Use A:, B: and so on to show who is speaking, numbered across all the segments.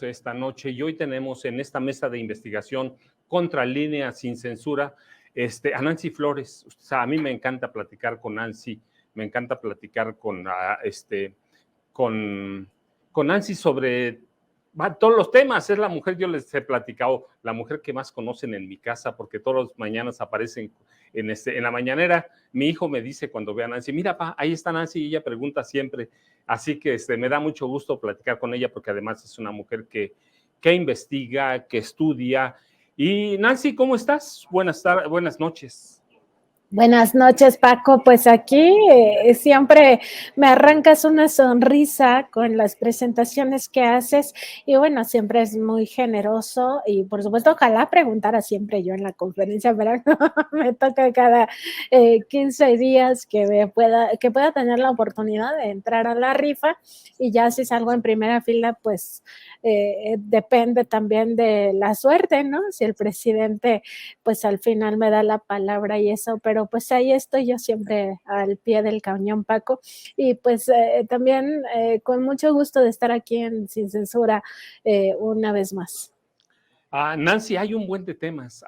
A: invitados esta noche y hoy tenemos en esta mesa de investigación contra Línea Sin Censura a Nancy Flores. O sea, a mí me encanta platicar con Nancy, me encanta platicar con Nancy sobre todos los temas. Es la mujer, yo les he platicado, la mujer que más conocen en mi casa, porque todas las mañanas aparecen en la mañanera. Mi hijo me dice cuando ve a Nancy, mira, pa, ahí está Nancy, y ella pregunta siempre. Así que me da mucho gusto platicar con ella, porque además es una mujer que investiga, que estudia. Y Nancy, ¿cómo estás? Buenas tardes, buenas noches.
B: Buenas noches, Paco. Pues aquí siempre me arrancas una sonrisa con las presentaciones que haces y bueno, siempre es muy generoso y por supuesto ojalá preguntara siempre yo en la conferencia, pero no, me toca cada 15 días que pueda tener la oportunidad de entrar a la rifa y ya si salgo en primera fila, pues depende también de la suerte, ¿no? Si el presidente pues al final me da la palabra y eso, pero pues ahí estoy yo siempre al pie del cañón, Paco, y pues también con mucho gusto de estar aquí en Sin Censura una vez más.
A: Nancy, hay un buen de temas,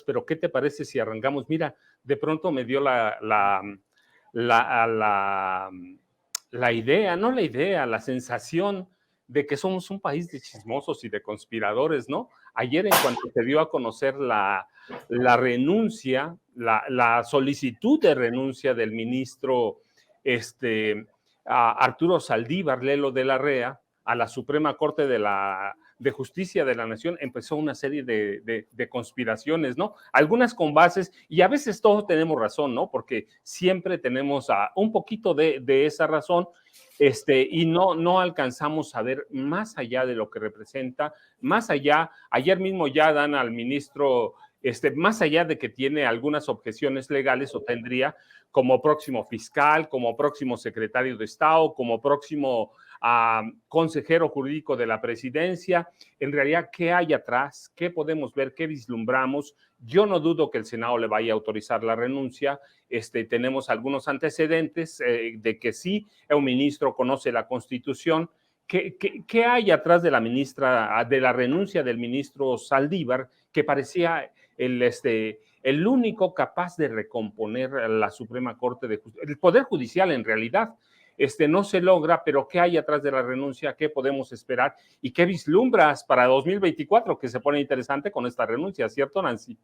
A: pero ¿qué te parece si arrancamos? Mira, de pronto me dio la idea, no la idea, la sensación de que somos un país de chismosos y de conspiradores, ¿no? Ayer, en cuanto se dio a conocer la renuncia, la solicitud de renuncia del ministro Arturo Saldívar Lelo de la REA a la Suprema Corte de Justicia de la Nación, empezó una serie de conspiraciones, ¿no? Algunas con bases, y a veces todos tenemos razón, ¿no? Porque siempre tenemos un poquito de esa razón, y no alcanzamos a ver más allá de lo que representa, más allá. Ayer mismo ya dan al ministro, más allá de que tiene algunas objeciones legales, o tendría, como próximo fiscal, como próximo secretario de Estado, como próximo consejero jurídico de la presidencia. En realidad, ¿qué hay atrás? ¿Qué podemos ver? ¿Qué vislumbramos? Yo no dudo que el Senado le vaya a autorizar la renuncia. Tenemos algunos antecedentes de que sí, un ministro conoce la Constitución. ¿Qué hay atrás de la renuncia del ministro Saldívar, que parecía el único capaz de recomponer la Suprema Corte de Justicia, el Poder Judicial en realidad? No se logra, pero ¿qué hay atrás de la renuncia? ¿Qué podemos esperar? ¿Y qué vislumbras para 2024, que se pone interesante con esta renuncia, cierto, Nancy?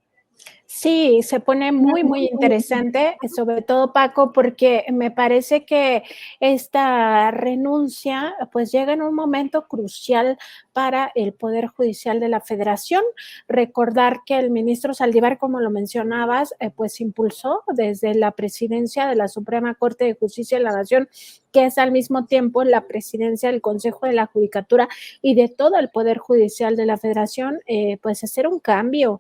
B: Sí, se pone muy, muy interesante, sobre todo, Paco, porque me parece que esta renuncia pues llega en un momento crucial para el Poder Judicial de la Federación. Recordar que el ministro Saldívar, como lo mencionabas, pues impulsó desde la presidencia de la Suprema Corte de Justicia de la Nación, que es al mismo tiempo la presidencia del Consejo de la Judicatura y de todo el Poder Judicial de la Federación, pues hacer un cambio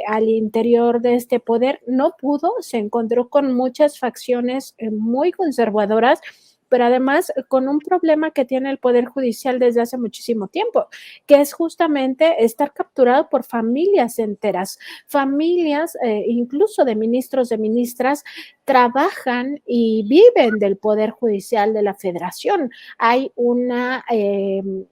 B: al interior de este poder. No pudo, se encontró con muchas facciones muy conservadoras, pero además con un problema que tiene el Poder Judicial desde hace muchísimo tiempo, que es justamente estar capturado por familias enteras, familias incluso de ministros, de ministras, trabajan y viven del Poder Judicial de la Federación. Hay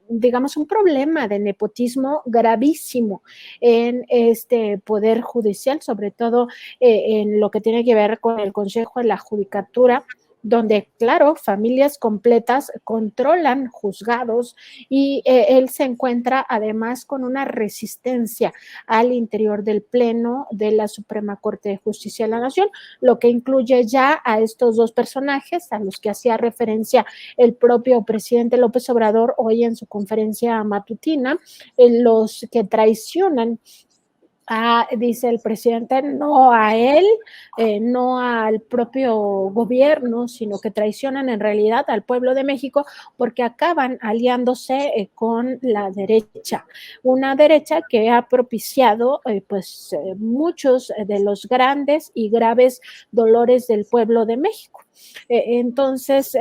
B: digamos, un problema de nepotismo gravísimo en este Poder Judicial, sobre todo en lo que tiene que ver con el Consejo de la Judicatura, donde, claro, familias completas controlan juzgados y él se encuentra además con una resistencia al interior del Pleno de la Suprema Corte de Justicia de la Nación, lo que incluye ya a estos dos personajes a los que hacía referencia el propio presidente López Obrador hoy en su conferencia matutina, los que traicionan dice el presidente, no a él, no al propio gobierno, sino que traicionan en realidad al pueblo de México porque acaban aliándose con la derecha, una derecha que ha propiciado muchos de los grandes y graves dolores del pueblo de México. Entonces,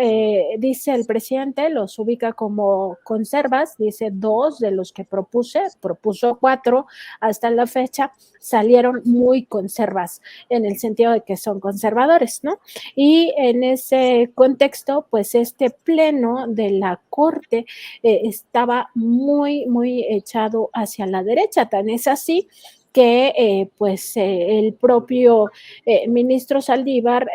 B: dice el presidente, los ubica como conservas, dice 2 de los que propuso 4 hasta la fecha, salieron muy conservas, en el sentido de que son conservadores, ¿no? Y en ese contexto, pues este pleno de la Corte estaba muy, muy echado hacia la derecha, tan es así que el propio ministro Saldívar,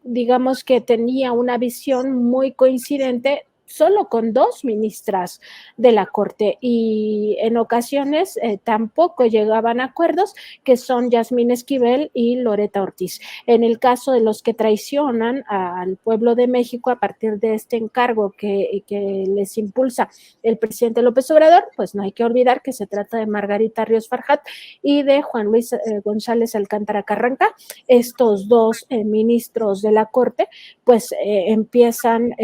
B: digamos que tenía una visión muy coincidente solo con 2 ministras de la Corte y en ocasiones tampoco llegaban a acuerdos, que son Yasmín Esquivel y Loretta Ortiz. En el caso de los que traicionan al pueblo de México a partir de este encargo que les impulsa el presidente López Obrador, pues no hay que olvidar que se trata de Margarita Ríos Farjat y de Juan Luis González Alcántara Carranca. Estos 2 ministros de la Corte pues empiezan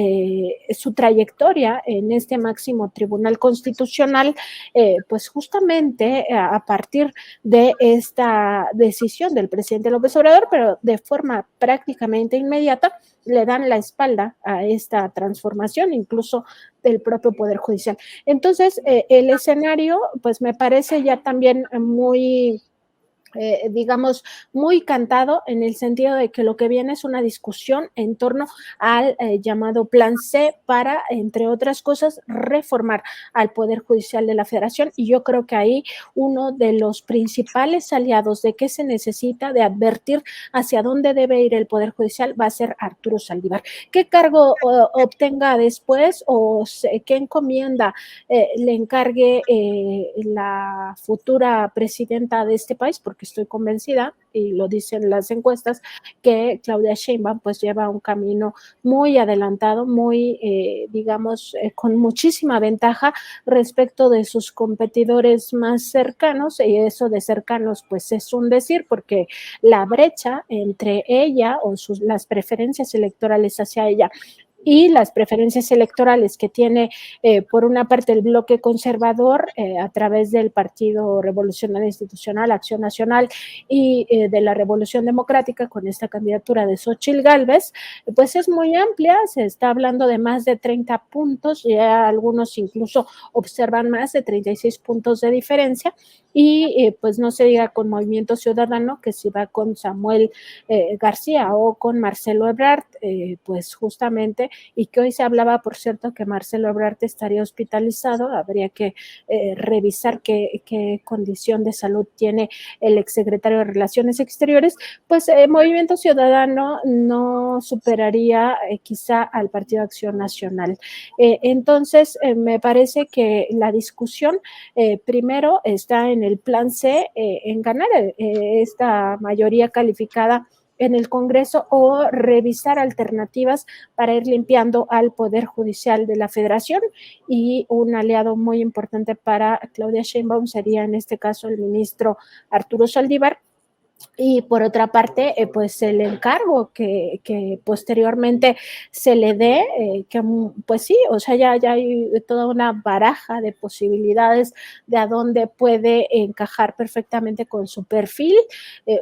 B: su trayectoria en este máximo tribunal constitucional, pues justamente a partir de esta decisión del presidente López Obrador, pero de forma prácticamente inmediata le dan la espalda a esta transformación, incluso del propio Poder Judicial. Entonces, el escenario, pues me parece ya también muy digamos, muy cantado en el sentido de que lo que viene es una discusión en torno al llamado Plan C para, entre otras cosas, reformar al Poder Judicial de la Federación. Y yo creo que ahí uno de los principales aliados de qué se necesita, de advertir hacia dónde debe ir el Poder Judicial, va a ser Arturo Saldívar. ¿Qué cargo obtenga después o qué encomienda le encargue la futura presidenta de este país? Porque estoy convencida, y lo dicen las encuestas, que Claudia Sheinbaum pues lleva un camino muy adelantado, muy, con muchísima ventaja respecto de sus competidores más cercanos, y eso de cercanos pues es un decir, porque la brecha entre ella o las preferencias electorales hacia ella y las preferencias electorales que tiene por una parte el bloque conservador a través del Partido Revolucionario Institucional, Acción Nacional y de la Revolución Democrática con esta candidatura de Xóchitl Gálvez, pues es muy amplia, se está hablando de más de 30 puntos, ya algunos incluso observan más de 36 puntos de diferencia y pues no se diga con Movimiento Ciudadano, que si va con Samuel García o con Marcelo Ebrard, pues justamente, y que hoy se hablaba, por cierto, que Marcelo Ebrard estaría hospitalizado, habría que revisar qué condición de salud tiene el exsecretario de Relaciones Exteriores, pues Movimiento Ciudadano no superaría quizá al Partido Acción Nacional. Entonces, me parece que la discusión primero está en el plan C, en ganar esta mayoría calificada en el Congreso o revisar alternativas para ir limpiando al Poder Judicial de la Federación, y un aliado muy importante para Claudia Sheinbaum sería en este caso el ministro Arturo Saldívar. Y por otra parte, pues el encargo que posteriormente se le dé, que pues sí, o sea, ya hay toda una baraja de posibilidades de a dónde puede encajar perfectamente con su perfil,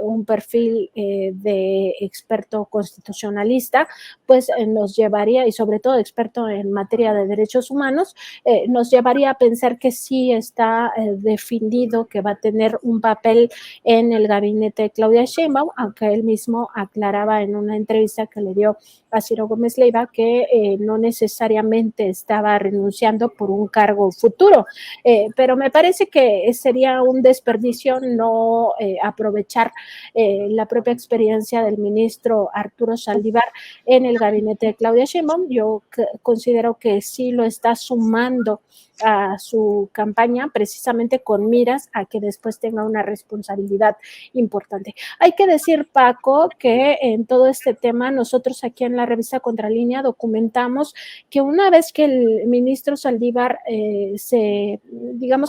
B: un perfil de experto constitucionalista, pues nos llevaría, y sobre todo experto en materia de derechos humanos, nos llevaría a pensar que sí está definido que va a tener un papel en el gabinete de Claudia Sheinbaum, aunque él mismo aclaraba en una entrevista que le dio a Ciro Gómez Leiva que no necesariamente estaba renunciando por un cargo futuro, pero me parece que sería un desperdicio no aprovechar la propia experiencia del ministro Arturo Saldívar en el gabinete de Claudia Sheinbaum. Yo considero que sí lo está sumando a su campaña precisamente con miras a que después tenga una responsabilidad importante. Hay que decir, Paco, que en todo este tema nosotros aquí en la revista Contralínea documentamos que una vez que el ministro Saldívar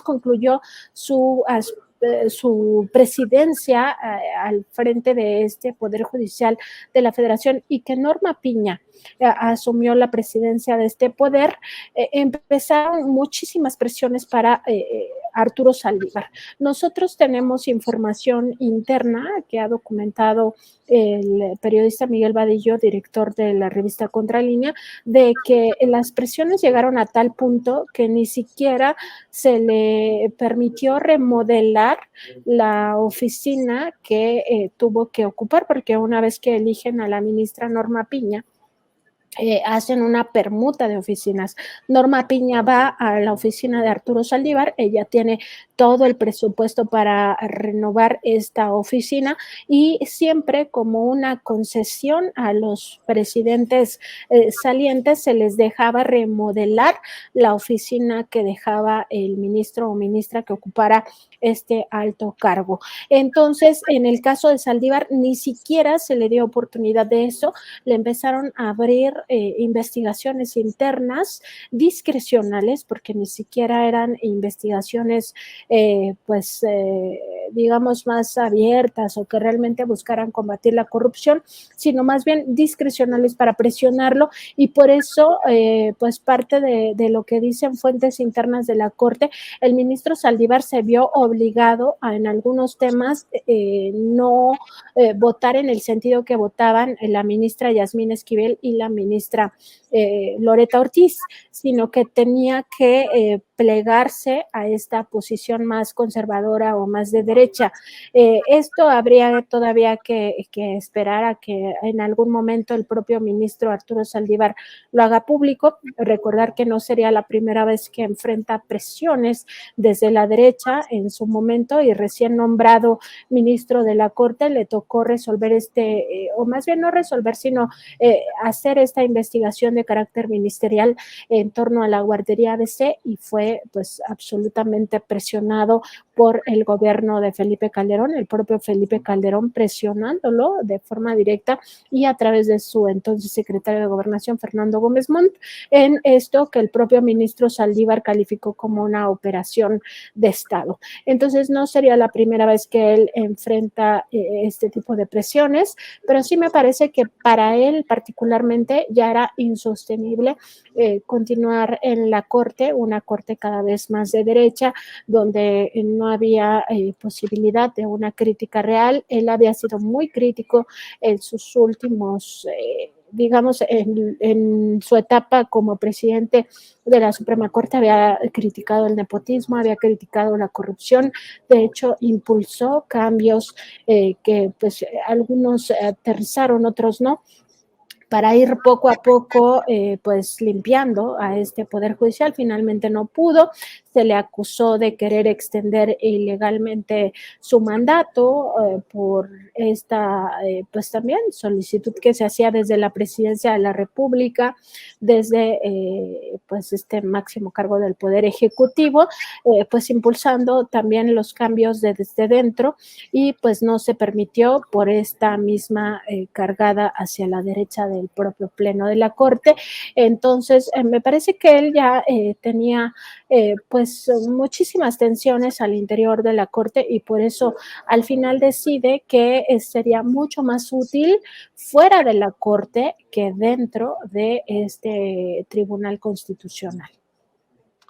B: concluyó su presidencia al frente de este Poder Judicial de la Federación y que Norma Piña asumió la presidencia de este poder, empezaron muchísimas presiones para Arturo Saldívar. Nosotros tenemos información interna que ha documentado el periodista Miguel Vadillo, director de la revista Contralínea, de que las presiones llegaron a tal punto que ni siquiera se le permitió remodelar la oficina que tuvo que ocupar, porque una vez que eligen a la ministra Norma Piña, hacen una permuta de oficinas. Norma Piña va a la oficina de Arturo Saldívar, ella tiene todo el presupuesto para renovar esta oficina y siempre como una concesión a los presidentes salientes se les dejaba remodelar la oficina que dejaba el ministro o ministra que ocupara este alto cargo. Entonces, en el caso de Saldívar, ni siquiera se le dio oportunidad de eso, le empezaron a abrir investigaciones internas discrecionales, porque ni siquiera eran investigaciones digamos más abiertas o que realmente buscaran combatir la corrupción, sino más bien discrecionales para presionarlo, y por eso pues parte de lo que dicen fuentes internas de la Corte, el ministro Saldívar se vio obligado a en algunos temas no votar en el sentido que votaban la ministra Yasmín Esquivel y la ministra Loreta Ortiz, sino que tenía que plegarse a esta posición más conservadora o más de derecha. Esto habría todavía que esperar a que en algún momento el propio ministro Arturo Saldívar lo haga público. Recordar que no sería la primera vez que enfrenta presiones desde la derecha. En su momento y recién nombrado ministro de la Corte le tocó resolver o más bien no resolver, sino hacer esta investigación de carácter ministerial en torno a la guardería ABC, y fue pues absolutamente presionado por el gobierno de Felipe Calderón, el propio Felipe Calderón presionándolo de forma directa y a través de su entonces secretario de Gobernación, Fernando Gómez Montt, en esto que el propio ministro Saldívar calificó como una operación de Estado. Entonces no sería la primera vez que él enfrenta este tipo de presiones, pero sí me parece que para él particularmente ya era insostenible continuar en la Corte, una Corte cada vez más de derecha, donde no había posibilidad de una crítica real. Él había sido muy crítico en sus últimos digamos, en su etapa como presidente de la Suprema Corte había criticado el nepotismo, había criticado la corrupción, de hecho impulsó cambios que pues algunos aterrizaron, otros no, para ir poco a poco pues limpiando a este Poder Judicial. Finalmente no pudo, se le acusó de querer extender ilegalmente su mandato por esta pues también solicitud que se hacía desde la Presidencia de la República, desde pues este máximo cargo del Poder Ejecutivo, pues impulsando también los cambios desde dentro, y pues no se permitió por esta misma cargada hacia la derecha del propio Pleno de la Corte. Entonces, me parece que él ya tenía pues muchísimas tensiones al interior de la Corte, y por eso al final decide que sería mucho más útil fuera de la Corte que dentro de este Tribunal Constitucional.